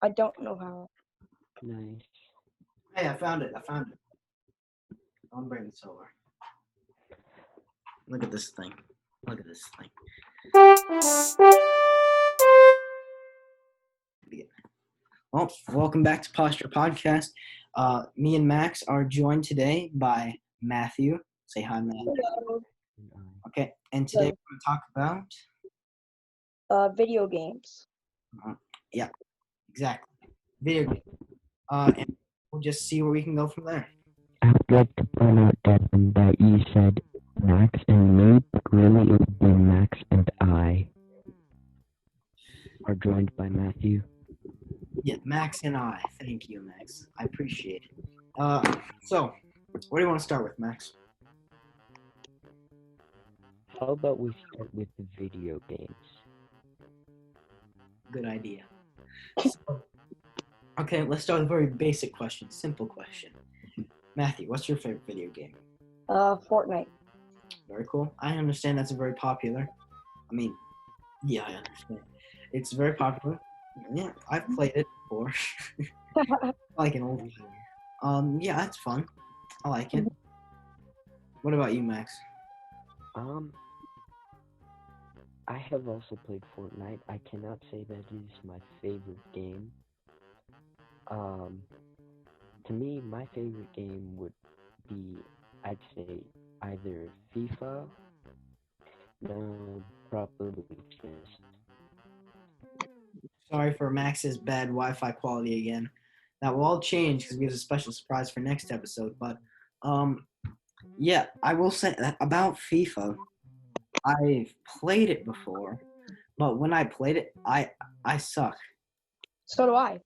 I don't know how. Nice. Hey, I found it. I'll bring this over. Look at this thing. Look at this thing. Well, welcome back to Posture Podcast. Me and Max are joined today by Matthew. Say hi, Matthew. Hello. Okay, and today we're going to talk about Video games. yeah, exactly, video games. And we'll just see where we can go from there. I would like to point out, Devin, that you said Max and me, but really it would be Max and I are joined by Matthew. Yeah, Max and I. Thank you, Max. I appreciate it. So, what do you want to start with, Max? How about we start with the video games? Good idea. So, okay, let's start with a very basic question, simple question. Matthew, what's your favorite video game? Fortnite. Very cool. I understand that's a very popular. I mean, yeah, I understand. It's very popular. Yeah, I've played it before. Like an old game. Yeah, that's fun. I like it. What about you, Max? I have also played Fortnite. I cannot say that it is my favorite game. To me, my favorite game would be, I'd say, either FIFA. No, probably just. Sorry for Max's bad Wi-Fi quality again. That will all change because we have a special surprise for next episode. But yeah, I will say that about FIFA. I've played it before, but when I played it, I suck. So do I.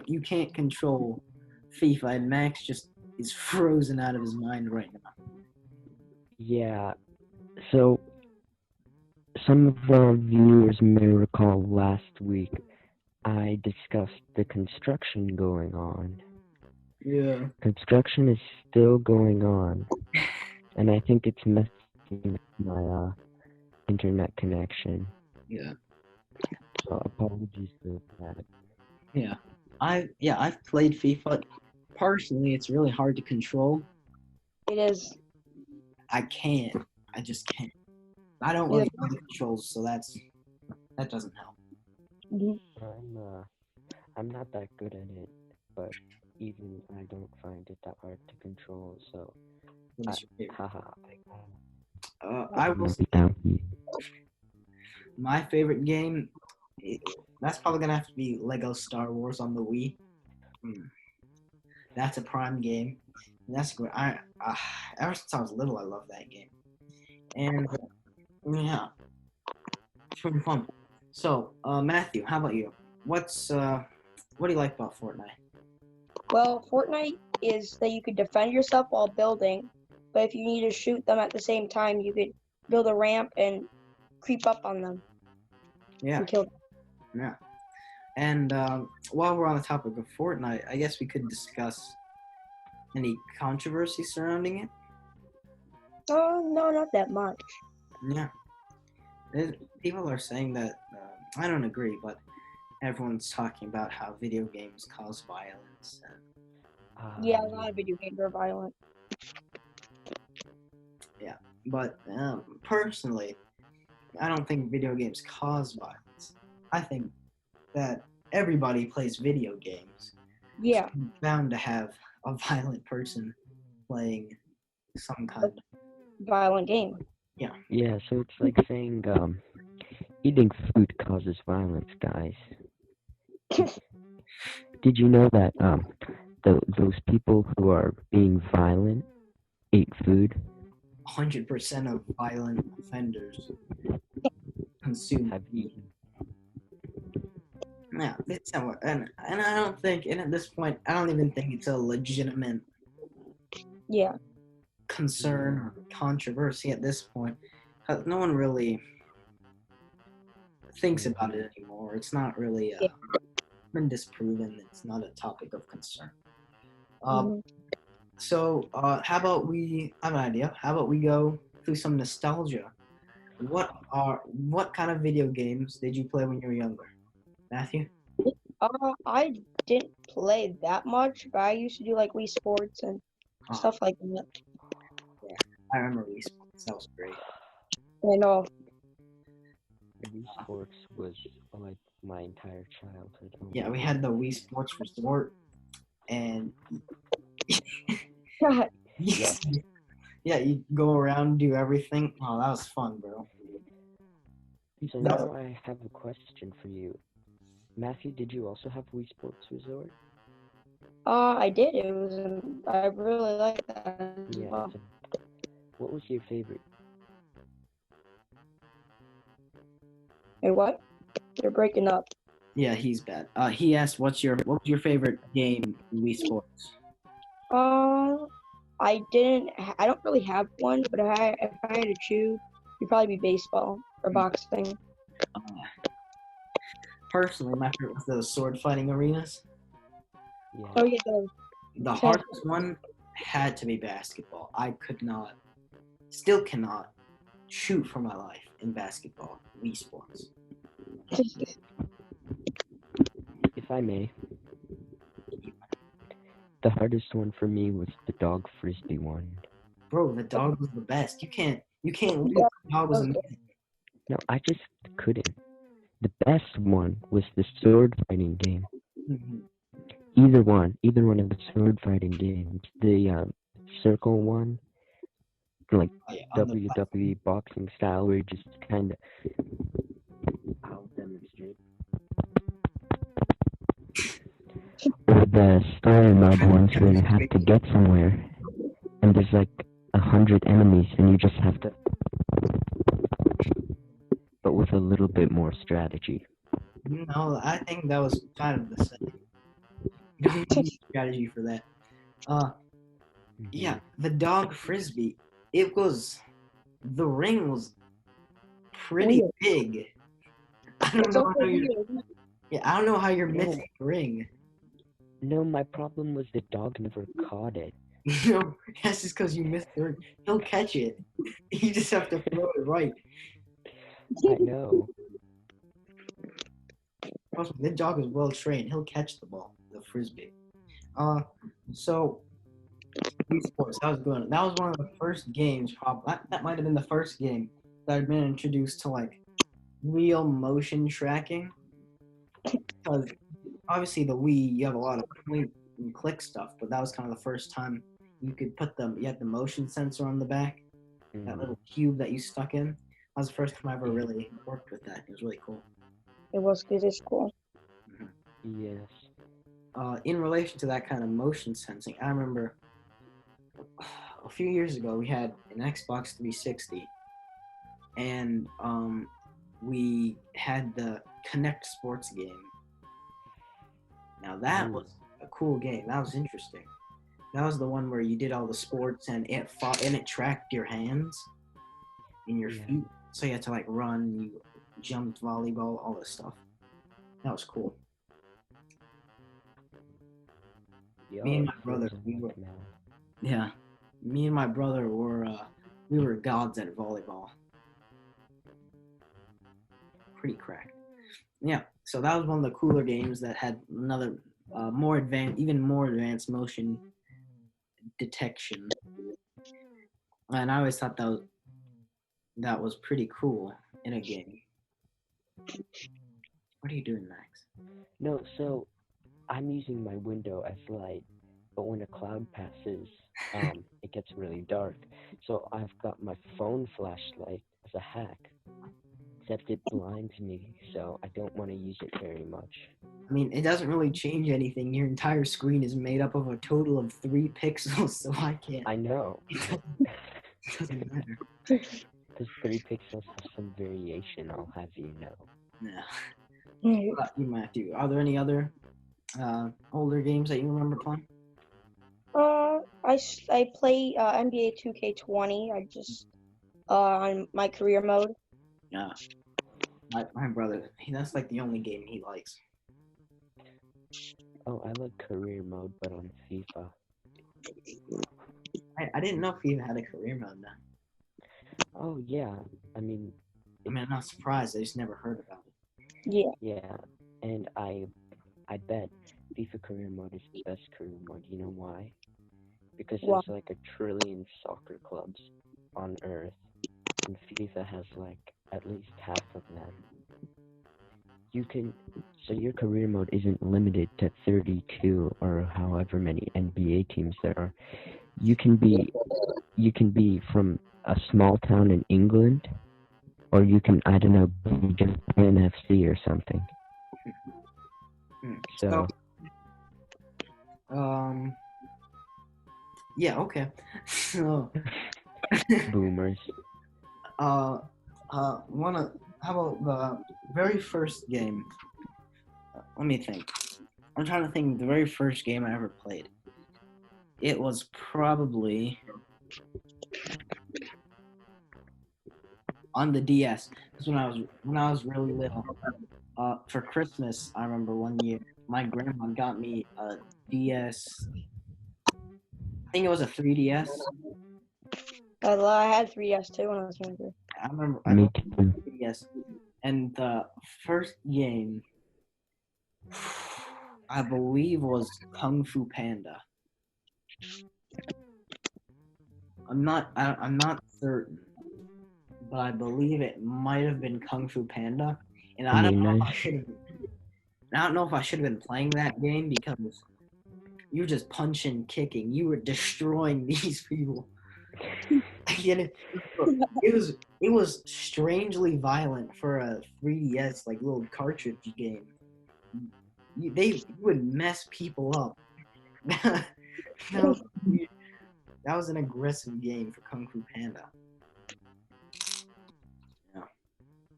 You can't control FIFA, and Max just is frozen out of his mind right now. Yeah, so some of our viewers may recall last week I discussed the construction going on. Yeah. Construction is still going on, and I think it's messing with my internet connection. Yeah. So apologies for that. Yeah. I've played FIFA. Personally, it's really hard to control. It is. I can't. I just can't. I don't really know the controls, so that doesn't help. I'm not that good at it, but even I don't find it that hard to control. So, What is your favorite? haha. I will say my favorite game. That's probably gonna have to be Lego Star Wars on the Wii. That's a prime game. That's great. Ever since I was little, I love that game. And yeah, it's pretty fun. So, Matthew, how about you? What do you like about Fortnite? Well, Fortnite is that you could defend yourself while building, but if you need to shoot them at the same time, you could build a ramp and creep up on them Yeah, and kill them. yeah. And while we're on the topic of Fortnite, I guess we could discuss any controversy surrounding it. Oh, no, not that much. Yeah. People are saying that, I don't agree, but everyone's talking about how video games cause violence. Yeah, a lot of video games are violent. Yeah, but personally, I don't think video games cause violence. I think that everybody plays video games. Yeah. So you're bound to have a violent person playing some kind of violent game. Yeah, so it's like saying eating food causes violence, guys. Did you know that those people who are being violent ate food? 100% of violent offenders consume Have eaten. Yeah, it's somewhat, and I don't think, and at this point, I don't even think it's a legitimate Yeah. concern or controversy at this point. No one really thinks about it anymore. It's not really been disproven. It's not a topic of concern. So, how about I have an idea. How about we go through some nostalgia? What kind of video games did you play when you were younger, Matthew? I didn't play that much, but I used to do like Wii Sports and Oh, stuff like that. yeah. I remember Wii Sports. That was great. I know. Wii Sports was like my entire childhood. Oh Yeah, my we god. had the Wii Sports Resort, and Yes. yeah, you go around, do everything. Oh, that was fun, bro. So That now I have a question for you. Matthew, did you also have Wii Sports Resort? I did. I really liked that as Yeah. well. So what was your favorite? Hey, what? You're breaking up. Yeah, he's bad. He asked, what was your favorite game in Wii Sports? I didn't. I don't really have one, but if I had to choose, it'd probably be baseball or boxing. Uh, Personally, my favorite was the sword fighting arenas. Yeah. Oh yeah, The hardest one had to be basketball. I could not, still cannot, shoot for my life in basketball, Wii Sports. If I may, the hardest one for me was the dog frisbee one. Bro, the dog was the best. You can't lose. Yeah. The dog was amazing. No, I just couldn't. The best one was the sword fighting game. Mhm. Either one of the sword fighting games. The circle one, like Oh, yeah, on the WWE boxing style, where you just kind of. I'll demonstrate. Or the story mode ones where you have to get somewhere, and there's like 100 enemies, and you just have to. But with a little bit more strategy. No, I think that was kind of the same. You don't need strategy for that. Yeah, the dog frisbee. The ring was pretty Weird. big. I don't It's know also how you're. weird. Yeah, I don't know how you're No. missing the ring. No, my problem was the dog never caught it. You know, that's just because you missed the ring. He'll catch it. You just have to throw it right. I know. Trust me, the dog is well trained. He'll catch the ball, the frisbee. So Wii Sports, that was good. That was one of the first games. Probably that might have been the first game that I'd been introduced to like real motion tracking. Because obviously the Wii, you have a lot of point and click stuff, but that was kind of the first time you could you had the motion sensor on the back, that Mm, little cube that you stuck in. That was the first time I ever really worked with that. It was really cool. It is cool. yes. In relation to that kind of motion sensing, I remember a few years ago we had an Xbox 360, and we had the Connect Sports game. Now that was a cool game. That was interesting. That was the one where you did all the sports and it fought and it tracked your hands and your Yeah. feet. So you had to like run, you jumped volleyball, all this stuff. That was cool. Yo, Me and my it brother, feels we like were now. yeah. Me and my brother were we were gods at volleyball. Pretty cracked. Yeah. So that was one of the cooler games that had another even more advanced motion detection. And I always thought that was pretty cool in a game. What are you doing, Max? No, so I'm using my window as light, but when a cloud passes, it gets really dark. So I've got my phone flashlight as a hack, except it blinds me, so I don't want to use it very much. I mean, it doesn't really change anything. Your entire screen is made up of a total of 3 pixels, so I can't. I know. It doesn't matter. Because 3 pixels have some variation, I'll have you know. Yeah. What about you, Matthew? Are there any other older games that you remember playing? I play NBA 2K20. I just on my career mode. Yeah. My brother, that's like the only game he likes. Oh, I like career mode, but on FIFA. I didn't know FIFA had a career mode now. Oh, yeah. I mean, I'm not surprised. I just never heard about it. Yeah. yeah. And I I bet FIFA career mode is the best career mode. You know why? Because Wow. there's like a trillion soccer clubs on Earth, and FIFA has like at least half of them. You can, so your career mode isn't limited to 32 or however many NBA teams there are. You can be, you can be from a small town in England, or you can, I don't know, be just NFC or something. So, So, yeah, okay. So, boomers. wanna how about the very first game? Let me think. I'm trying to think. The very first game I ever played. It was probably on the DS. This was when I was really little. For Christmas, I remember one year my grandma got me a DS. I think it was a 3DS. I had 3DS too when I was younger. I remember I Me bought too. 3DS, and the first game I believe was Kung Fu Panda. I'm not certain, but I believe it might have been Kung Fu Panda. And I mean, nice. I don't know if I should have been playing that game because you were just punching, kicking, you were destroying these people. And it was strangely violent for a 3DS like little cartridge game. You would mess people up. that, was, that was an aggressive game for Kung Fu Panda. Yeah.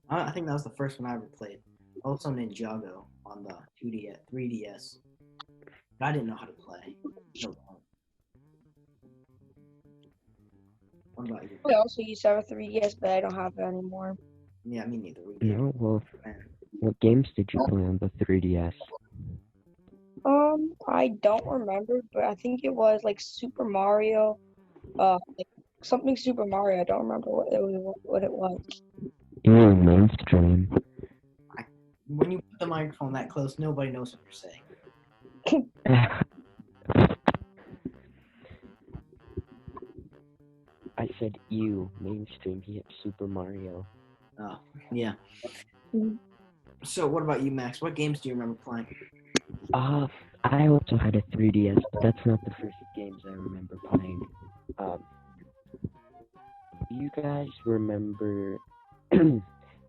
I think that was the first one I ever played. Also Ninjago on the 2DS, 3DS. But I didn't know how to play. No. What about you? I also used to have a 3DS, but I don't have it anymore. Yeah, me neither. We gave No, well, man. what games did you play on the 3DS? I don't remember, but I think it was like Super Mario, like something Super Mario. I don't remember what it was. You were mainstream. When you put the microphone that close, nobody knows what you're saying. I said you, mainstream. He had Super Mario. Oh, yeah. Mhm. So what about you, Max? What games do you remember playing? I also had a 3DS, but that's not the first games I remember playing. Do you guys remember? Do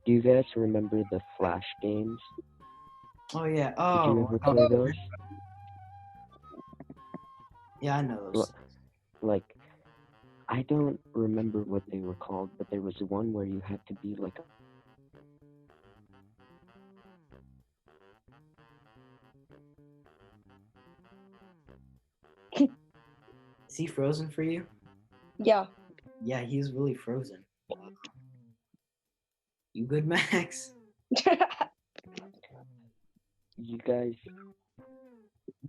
you guys remember the Flash games? Oh yeah. Did Oh, you ever play those? yeah, I know those. Like, I don't remember what they were called, but there was one where you had to be like Is he frozen for you? Yeah. Yeah, he's really frozen. You good, Max? you guys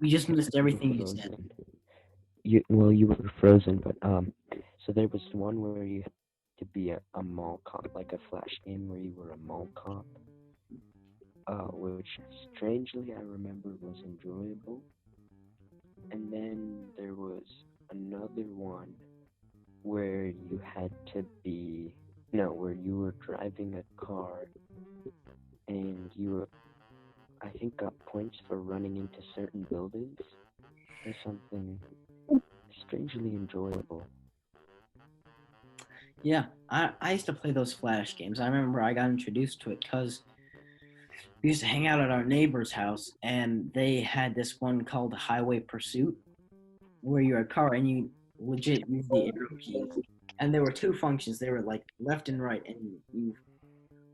We just missed were everything you said. frozen. You were frozen, but so there was one where you had to be a mall cop, like a Flash game where you were a mall cop. Which strangely I remember was enjoyable. And then there was another one where you had to be where you were driving a car and you I think got points for running into certain buildings or something strangely enjoyable. Yeah, I used to play those Flash games. I remember I got introduced to it because we used to hang out at our neighbor's house, and they had this one called Highway Pursuit, where you're a car and you legit use the arrow keys. And there were two functions. They were like left and right, and you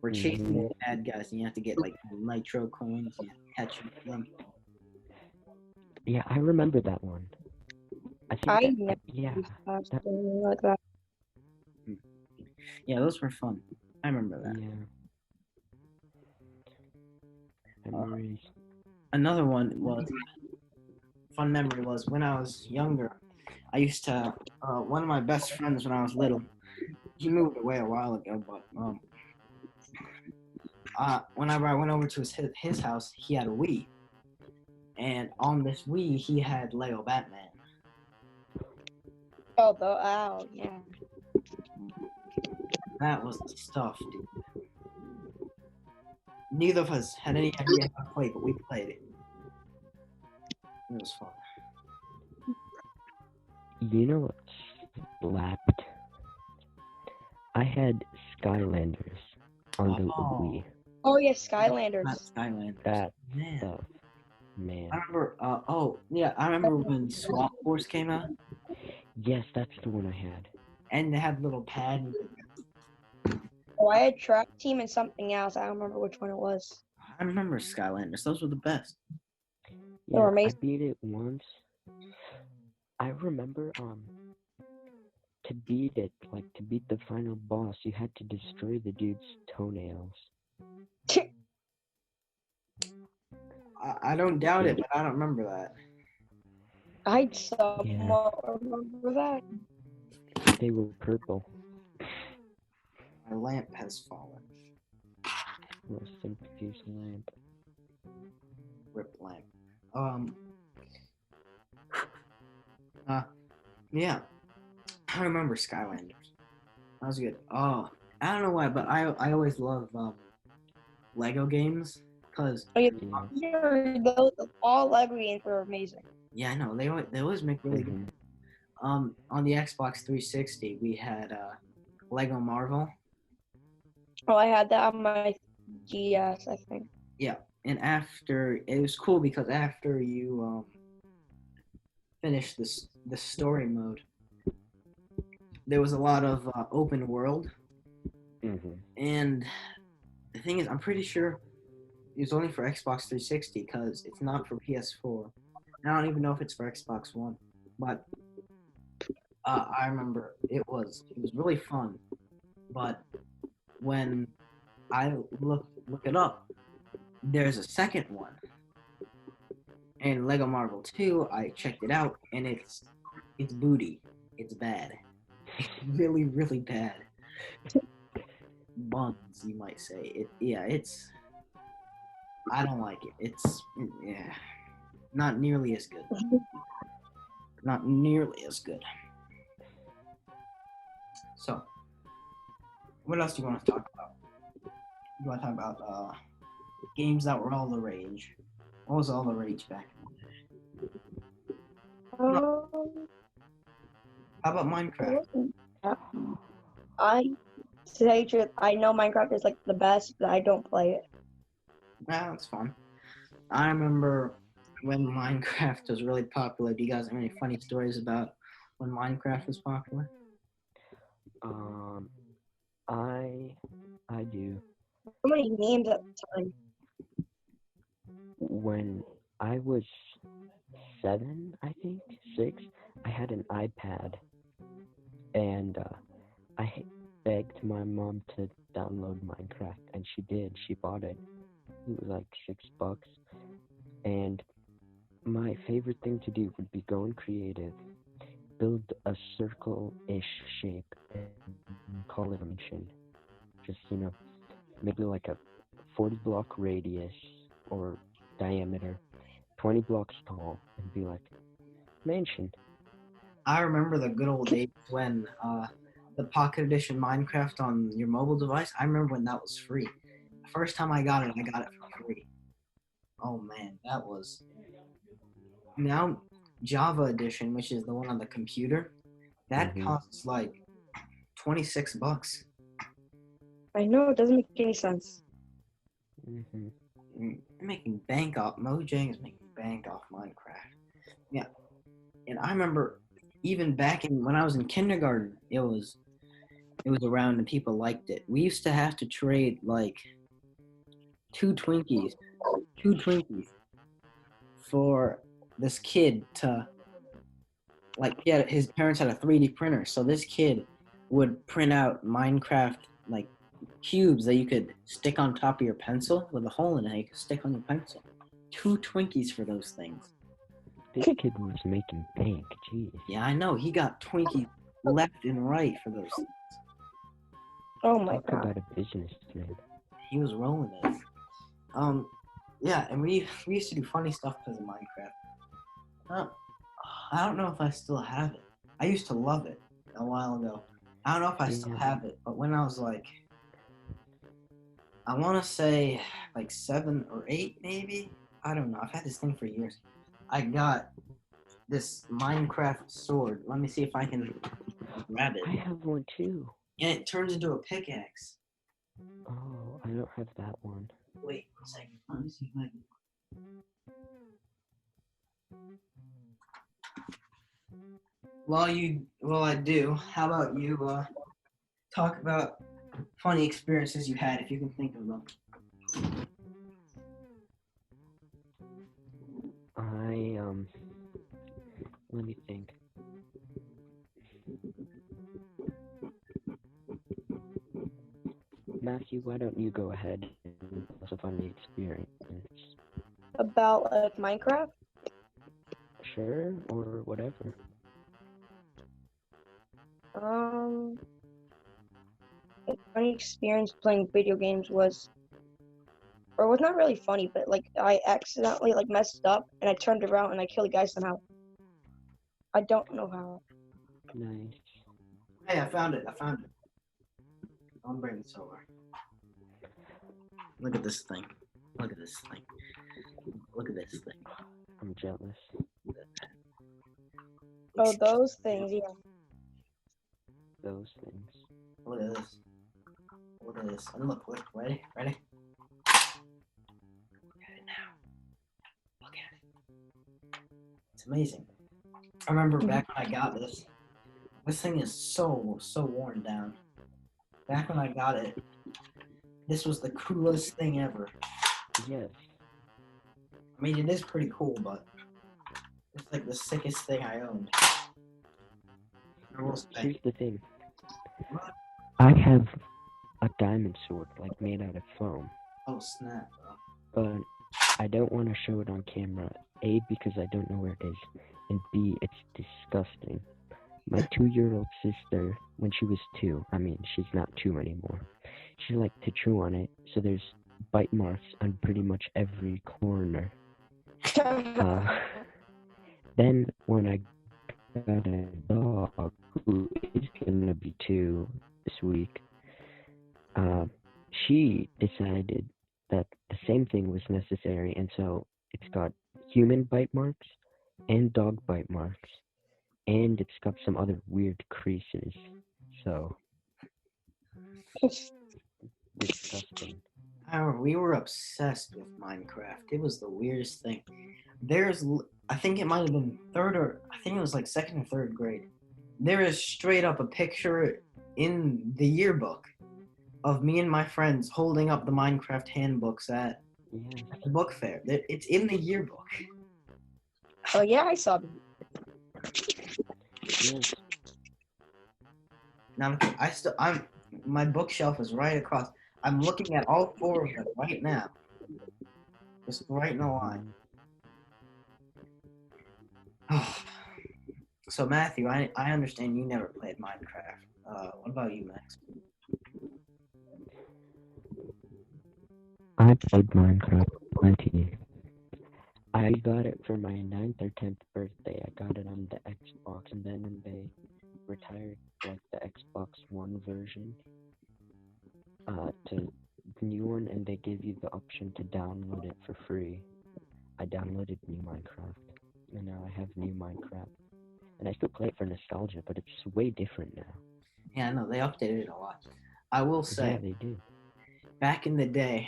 were chasing the bad guys, and you have to get like nitro coins and catch them. Yeah, I remember that one. I think I that, never yeah, used Flash that, or anything like that. Yeah, those were fun. I remember that. yeah. Memories. Another one was fun memory was when I was younger. I used to one of my best friends when I was little. He moved away a while ago, but whenever I went over to his house, he had a Wii, And on this Wii, he had Lego Batman. Oh, yeah. That was the stuff, dude. Neither of us had any idea how to play, but we played it. It was fun. You know what slapped? I had Skylanders on the Oh. Wii. Oh yeah, Not Skylanders. Skylanders. That Man. stuff, man. I remember, I remember when Swap Force came out, Yes, that's the one I had. and they had little pad. Oh, I had Track Team and something else. I don't remember which one it was. I remember Skylanders. Those were the best. They were Yeah, I amazing. beat it once. I remember to beat it, like to beat the final boss, you had to destroy the dude's toenails. I don't doubt it, but I don't remember that. I somewhat remember that. They were purple. My lamp has fallen. Rest in peace, lamp. Rip lamp. Yeah. I remember Skylanders. That was good. Oh, I don't know why, but I always love Lego games because Oh, yeah. Yeah. Those all Lego games were amazing. yeah, I know they always make really good. Mhm. On the Xbox 360 we had Lego Marvel. Oh, I had that on my GS, I think. Yeah, and after it was cool because after you finish the story mode, there was a lot of open world. Mhm. And the thing is, I'm pretty sure it was only for Xbox 360 because it's not for PS4. And I don't even know if it's for Xbox One. But I remember it was really fun. But when I look it up, there's a second one. And Lego Marvel 2, I checked it out, and it's booty. It's bad. It's really, really bad. Buns, you might say. It's. I don't like it. It's not nearly as good. Not nearly as good. So, what else do you want to talk about? You want to talk about games that were all the rage? What was all the rage back in the day? How about Minecraft? To tell you the truth, I know Minecraft is like the best, but I don't play it. Yeah, that's fun. I remember when Minecraft was really popular. Do you guys have any funny stories about when Minecraft was popular? I do. So many names at the time. When I was 7, I think 6, I had an iPad, and I begged my mom to download Minecraft, and she did. She bought it. It was like $6, and my favorite thing to do would be go in creative, build a circle-ish shape, and call it a mansion. Just maybe like a 40-block radius or diameter, 20 blocks tall, and be like mansion. I remember the good old days when the Pocket Edition Minecraft on your mobile device. I remember when that was free. The first time I got it for free. Oh man, that was. Now Java Edition, which is the one on the computer, that Mhm. costs like $26. I know it doesn't make any sense. Mhm. Making bank off Mojang is making bank off Minecraft. Yeah, and I remember even back in when I was in kindergarten, it was around and people liked it. We used to have to trade like two Twinkies for this kid to his parents had a 3D printer, so this kid would print out Minecraft like cubes that you could stick on top of your pencil with a hole in it. You could stick on your pencil. 2 Twinkies for those things. This kid was making bank. Jeez. Yeah, I know. He got Twinkies left and right for those things. Oh my Talk god. about a businessman. He was rolling it. Yeah, and we used to do funny stuff because of Minecraft. Uh, I don't know if I still have it. I used to love it a while ago. I don't know if I still Yeah. have it, but when I was like, I want to say like 7 or 8, maybe. I don't know. I've had this thing for years. I got this Minecraft sword. Let me see if I can grab I it. have one too. And it turns into a pickaxe. Oh, I don't have that one. Wait 1 second. Let me see if I can. While I do, how about you talk about funny experiences you had if you can think of them? Let me think. Matthew, why don't you go ahead and tell us a funny experience? About like Minecraft. Sure, or whatever. A funny experience playing video games was, or it was not really funny, but like I accidentally like messed up and I turned around and I killed a guy somehow. I don't know how. Nice. Hey, I found it. I'll bring this over. Look at this thing. Look at this thing. Look at this thing. I'm jealous. Oh, those things, yeah. Those things. Look at this. Look at this. And look, ready? Ready? Look at it now. Look at it. It's amazing. I remember back when I got this. This thing is so worn down. Back when I got it, this was the coolest thing ever. Yes. I mean, it is pretty cool, but it's like the sickest thing I owned. I will say. Here's the thing. What? I have a diamond sword, like made out of foam, Oh snap, but I don't want to show it on camera. A, because I don't know where it is, and B, it's disgusting. My 2-year-old sister, when she was 2, I mean, she's not 2 anymore, she liked to chew on it, so there's bite marks on pretty much every corner. Then when I got a dog who is gonna be 2 this week, she decided that the same thing was necessary, and so it's got human bite marks and dog bite marks, and it's got some other weird creases. So disgusting. We were obsessed with Minecraft. It was the weirdest thing. I think it might have been I think it was like 2nd or 3rd grade. There is straight up a picture in the yearbook of me and my friends holding up the Minecraft handbooks at Yeah. the book fair. It's in the yearbook. Oh yeah, I saw them. Yes. Now my bookshelf is right across. I'm looking at all 4 of them right now. Just right in a line. So Matthew, I understand you never played Minecraft. What about you, Max? I played Minecraft plenty. I got it for my 9th or 10th birthday. I got it on the Xbox, and then when they retired like the Xbox One version to the new one, and they give you the option to download it for free, I downloaded new Minecraft, and now I have new Minecraft. And I still play it for nostalgia, but it's way different now. Yeah, I know they updated it a lot. I will say, Yeah, they do. back in the day,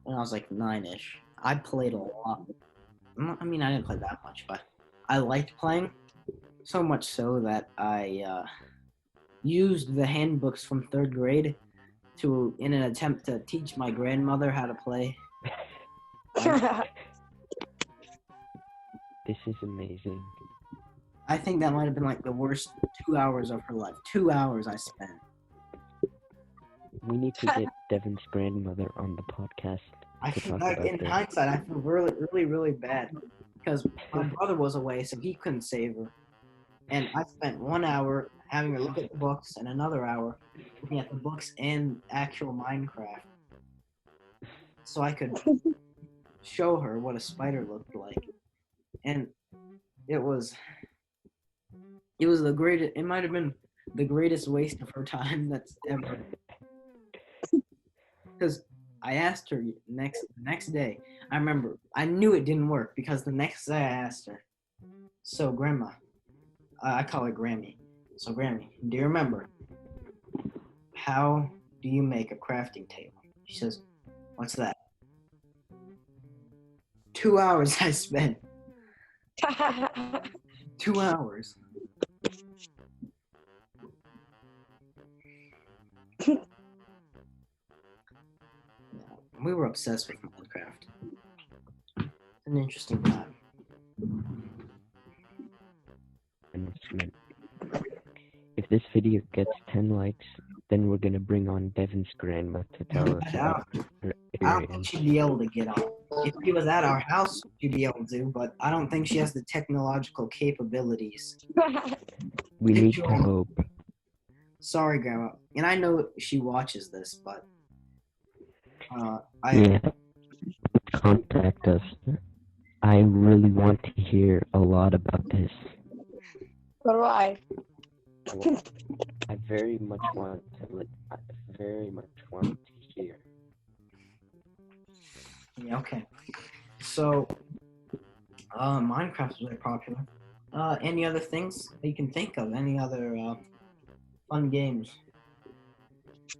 when I was like 9-ish, I played a lot. I mean, I didn't play that much, but I liked playing so much so that I used the handbooks from 3rd grade in an attempt to teach my grandmother how to play. This is amazing. I think that might have been like the worst 2 hours of her life. 2 hours I spent. We need to get Devin's grandmother on the podcast to talk about In this. hindsight, I feel really bad because my brother was away, so he couldn't save her. And I spent 1 hour having her look at the books and another hour looking at the books and actual Minecraft. So I could show her what a spider looked like, and it was the greatest. It might have been the greatest waste of her time that's ever. Because I asked her next day. I remember I knew it didn't work because the next day I asked her. So Grandma, I call her Grammy. So Grammy, do you remember how do you make a crafting table? She says, what's that? 2 hours I spent. 2 hours. We were obsessed with Minecraft. An interesting time. If this video gets 10 likes, then we're gonna bring on Devin's grandma to tell us about her I don't think she'd be able to get on. If she was at our house, she'd be able to, but I don't think she has the technological capabilities. We need to hope. Sorry, Grandma. And I know she watches this, but yeah, contact us. I really want to hear a lot about this. So do I. I very much want to hear. Yeah, okay. So, Minecraft is really popular. Any other things that you can think of? Any other fun games?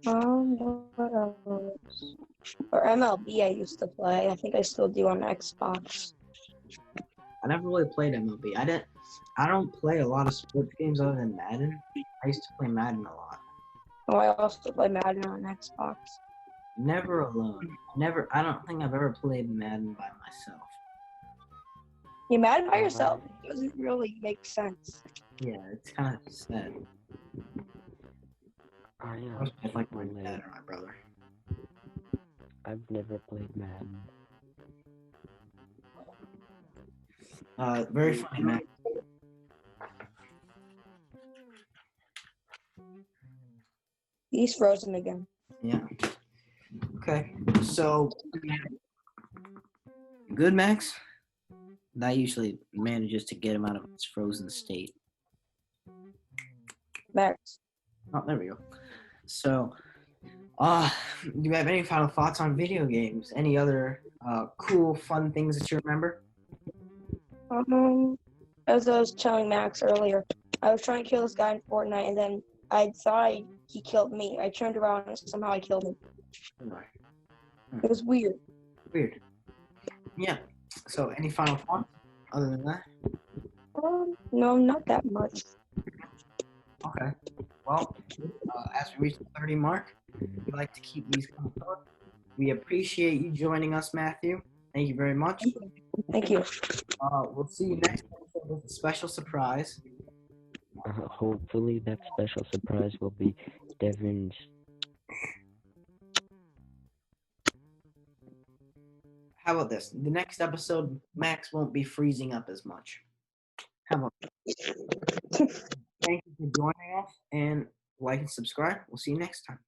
What else? Or MLB I used to play. I think I still do on Xbox. I never really played MLB. I don't play a lot of sports games other than Madden. I used to play Madden a lot. Oh, I also play Madden on Xbox. Never alone. I don't think I've ever played Madden by myself. You Madden by yourself? It doesn't really make sense. Yeah, it's kind of sad. I like my dad or my brother. I've never played Madden. Very funny, man. He's frozen again. Yeah. Okay. So, good, Max? That usually manages to get him out of his frozen state. Max. Oh, there we go. So, do you have any final thoughts on video games? Any other cool, fun things that you remember? As I was telling Max earlier, I was trying to kill this guy in Fortnite, and then I thought he killed me. I turned around and somehow I killed him. It was weird. Weird. Yeah. So, any final thoughts other than that? No, not that much. Okay. Well, as we reach the 30 mark, we like to keep these kind of short. We appreciate you joining us, Matthew. Thank you very much. Thank you. We'll see you next episode with a special surprise. Hopefully that special surprise will be Devin's. How about this? The next episode, Max won't be freezing up as much. How about that? Thank you for joining us, and like and subscribe. We'll see you next time.